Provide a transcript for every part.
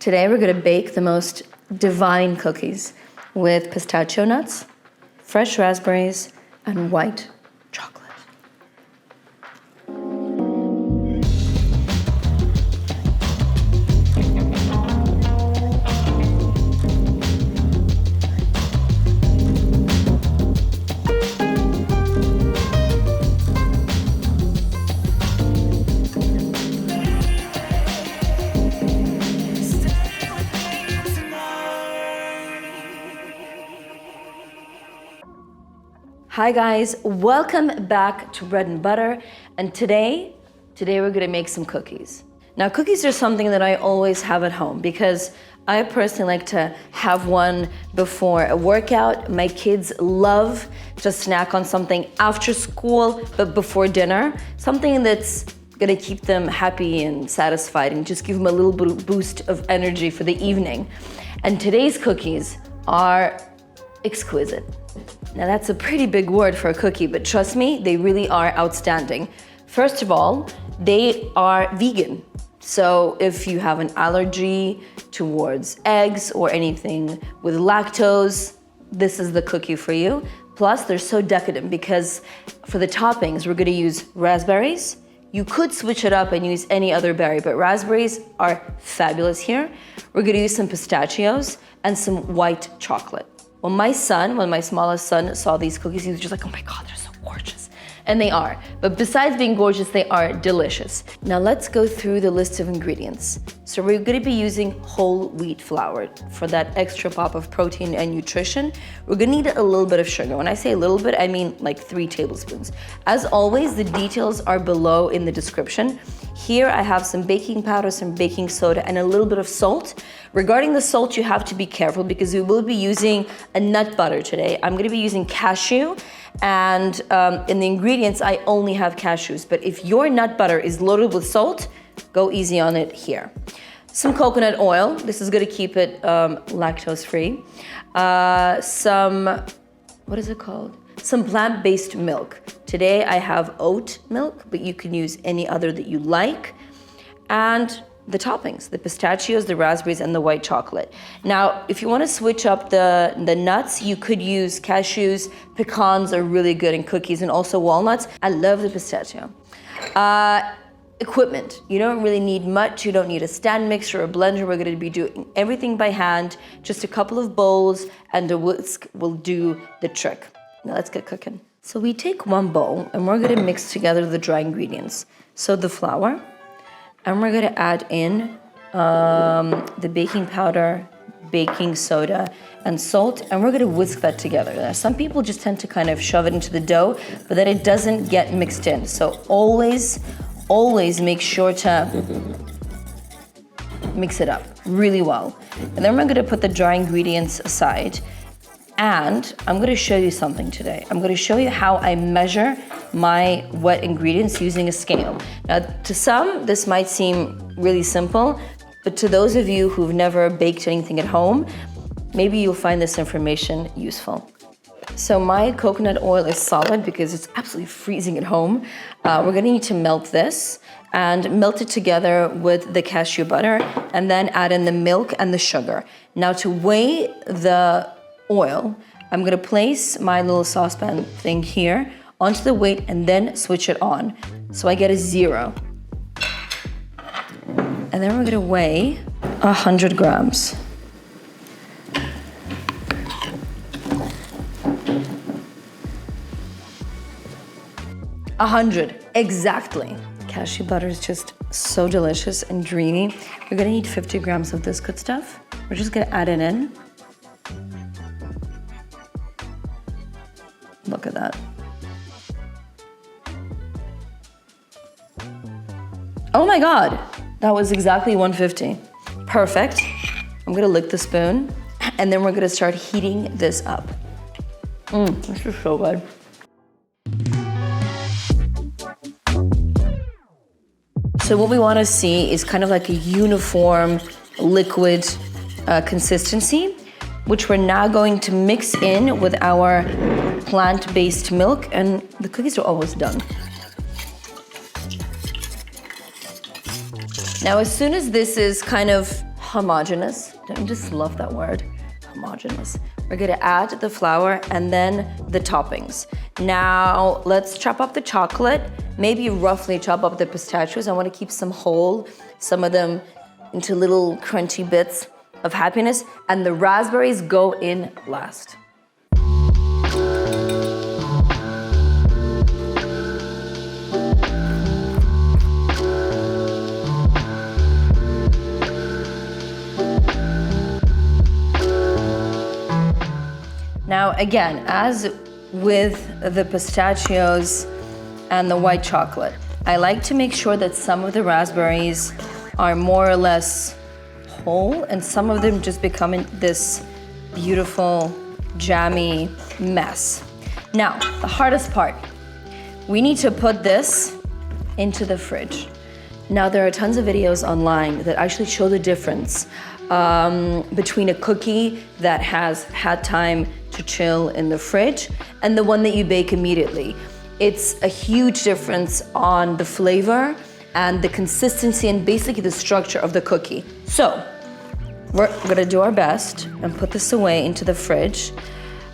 Today we're gonna bake the most divine cookies with pistachio nuts, fresh raspberries, and white chocolate. Hi guys, welcome back to Bread and Butter, and today we're gonna make some cookies. Now cookies are something that I always have at home because I personally like to have one before a workout. My kids love to snack on something after school, but before dinner, something that's gonna keep them happy and satisfied and just give them a little boost of energy for the evening. And today's cookies are exquisite. Now that's a pretty big word for a cookie, but trust me, they really are outstanding. First of all, they are vegan. So if you have an allergy towards eggs or anything with lactose, this is the cookie for you. Plus, they're so decadent because for the toppings, we're gonna use raspberries. You could switch it up and use any other berry, but raspberries are fabulous here. We're gonna use some pistachios and some white chocolate. When my smallest son saw these cookies, he was just like, oh my God, they're so gorgeous. And they are. But besides being gorgeous, they are delicious. Now let's go through the list of ingredients. So we're gonna be using whole wheat flour for that extra pop of protein and nutrition. We're gonna need a little bit of sugar. When I say a little bit, I mean like 3 tablespoons. As always, the details are below in the description. Here I have some baking powder, some baking soda, and a little bit of salt. Regarding the salt, you have to be careful because we will be using a nut butter today. I'm gonna be using cashew, and in the ingredients, I only have cashews. But if your nut butter is loaded with salt, go easy on it here. Some coconut oil. This is gonna keep it lactose-free. What is it called? Some plant-based milk. Today I have oat milk, but you can use any other that you like. And the toppings, the pistachios, the raspberries, and the white chocolate. Now, if you want to switch up the nuts, you could use cashews. Pecans are really good in cookies, and also walnuts. I love the pistachio. Equipment. You don't really need much. You don't need a stand mixer or a blender. We're going to be doing everything by hand. Just a couple of bowls and a whisk will do the trick. Now let's get cooking. So we take one bowl and we're going to mix together the dry ingredients. So the flour, and we're gonna add in the baking powder, baking soda, and salt, and we're gonna whisk that together. Now, some people just tend to kind of shove it into the dough, but then it doesn't get mixed in. So always make sure to mix it up really well. And then we're gonna put the dry ingredients aside. And I'm gonna show you something today. I'm gonna show you how I measure my wet ingredients using a scale. Now, to some, this might seem really simple, but to those of you who've never baked anything at home, maybe you'll find this information useful. So my coconut oil is solid because it's absolutely freezing at home. We're gonna need to melt this and melt it together with the cashew butter and then add in the milk and the sugar. Now to weigh the oil, I'm gonna place my little saucepan thing here onto the weight and then switch it on. So I get a 0. And then we're gonna weigh 100 grams. Exactly. Cashew butter is just so delicious and dreamy. You're gonna need 50 grams of this good stuff. We're just gonna add it in. Look at that. Oh my God, that was exactly 150. Perfect. I'm gonna lick the spoon and then we're gonna start heating this up. This is so good. So what we wanna see is kind of like a uniform liquid consistency, which we're now going to mix in with our plant-based milk, and the cookies are almost done. Now, as soon as this is kind of homogeneous. Don't you just love that word? Homogeneous. We're gonna add the flour and then the toppings. Now, let's chop up the chocolate, maybe roughly chop up the pistachios. I wanna keep some whole, some of them into little crunchy bits of happiness, and the raspberries go in last. Now again, as with the pistachios and the white chocolate, I like to make sure that some of the raspberries are more or less whole and some of them just become this beautiful, jammy mess. Now, the hardest part, we need to put this into the fridge. Now, there are tons of videos online that actually show the difference between a cookie that has had time to chill in the fridge and the one that you bake immediately. It's a huge difference on the flavor and the consistency and basically the structure of the cookie. So, we're gonna do our best and put this away into the fridge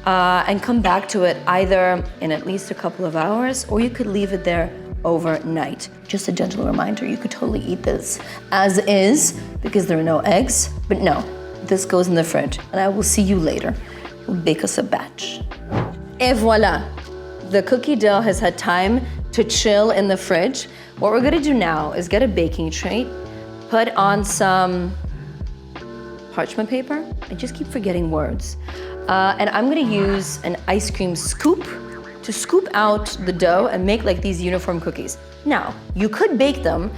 and come back to it either in at least a couple of hours, or you could leave it there overnight. Just a gentle reminder, you could totally eat this as is because there are no eggs, but no, this goes in the fridge and I will see you later. We'll bake us a batch. Et voila, the cookie dough has had time to chill in the fridge. What we're gonna do now is get a baking tray, put on some parchment paper. I just keep forgetting words. And I'm gonna use an ice cream scoop to scoop out the dough and make like these uniform cookies. Now, you could bake them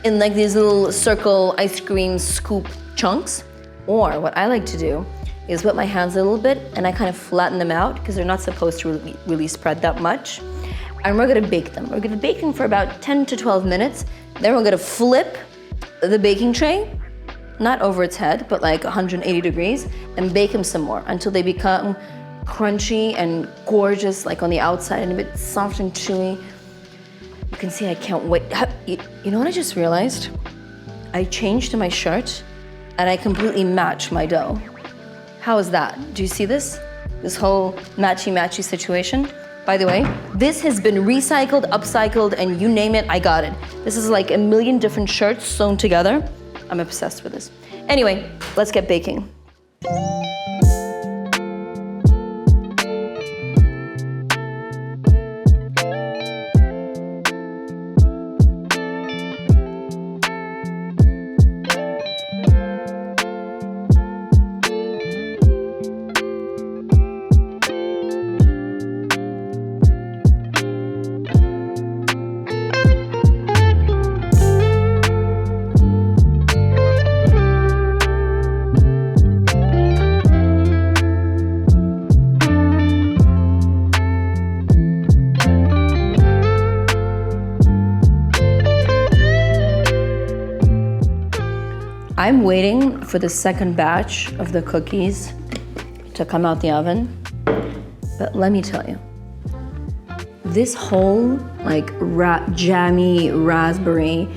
in like these little circle ice cream scoop chunks, or what I like to do is wet my hands a little bit and I kind of flatten them out because they're not supposed to really spread that much. And we're gonna bake them. We're gonna bake them for about 10 to 12 minutes. Then we're gonna flip the baking tray, not over its head, but like 180 degrees, and bake them some more until they become crunchy and gorgeous, like on the outside, and a bit soft and chewy. You can see I can't wait. You know what I just realized? I changed to my shirt and I completely match my dough. How is that? Do you see this? This whole matchy-matchy situation? By the way, this has been recycled, upcycled, and you name it, I got it. This is like a million different shirts sewn together. I'm obsessed with this. Anyway, let's get baking. I'm waiting for the second batch of the cookies to come out the oven, but let me tell you, this whole like jammy raspberry,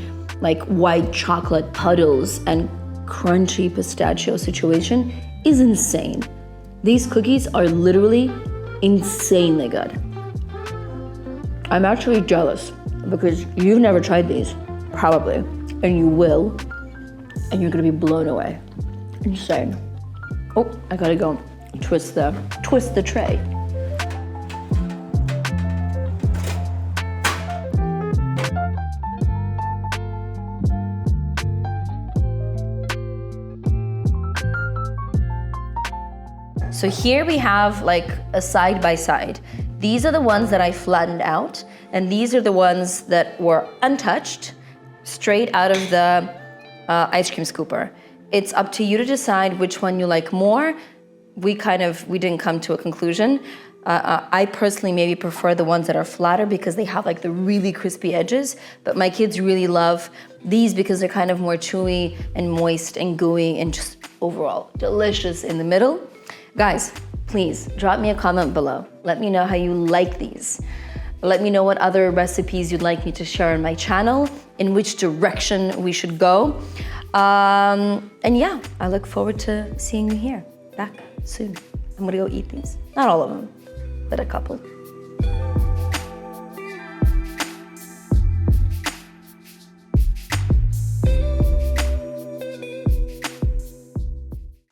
like white chocolate puddles and crunchy pistachio situation is insane. These cookies are literally insanely good. I'm actually jealous because you've never tried these, probably, and you will. And you're gonna be blown away. Insane. Oh, I gotta go twist the tray. So here we have like a side by side. These are the ones that I flattened out, and these are the ones that were untouched, straight out of the ice cream scooper. It's up to you to decide which one you like more. We didn't come to a conclusion. I personally maybe prefer the ones that are flatter because they have like the really crispy edges, but my kids really love these because they're kind of more chewy and moist and gooey and just overall delicious in the middle. Guys, please drop me a comment below. Let me know how you like these. Let me know what other recipes you'd like me to share on my channel. in which direction we should go. And yeah, I look forward to seeing you here back soon. I'm gonna go eat these. Not all of them, but a couple.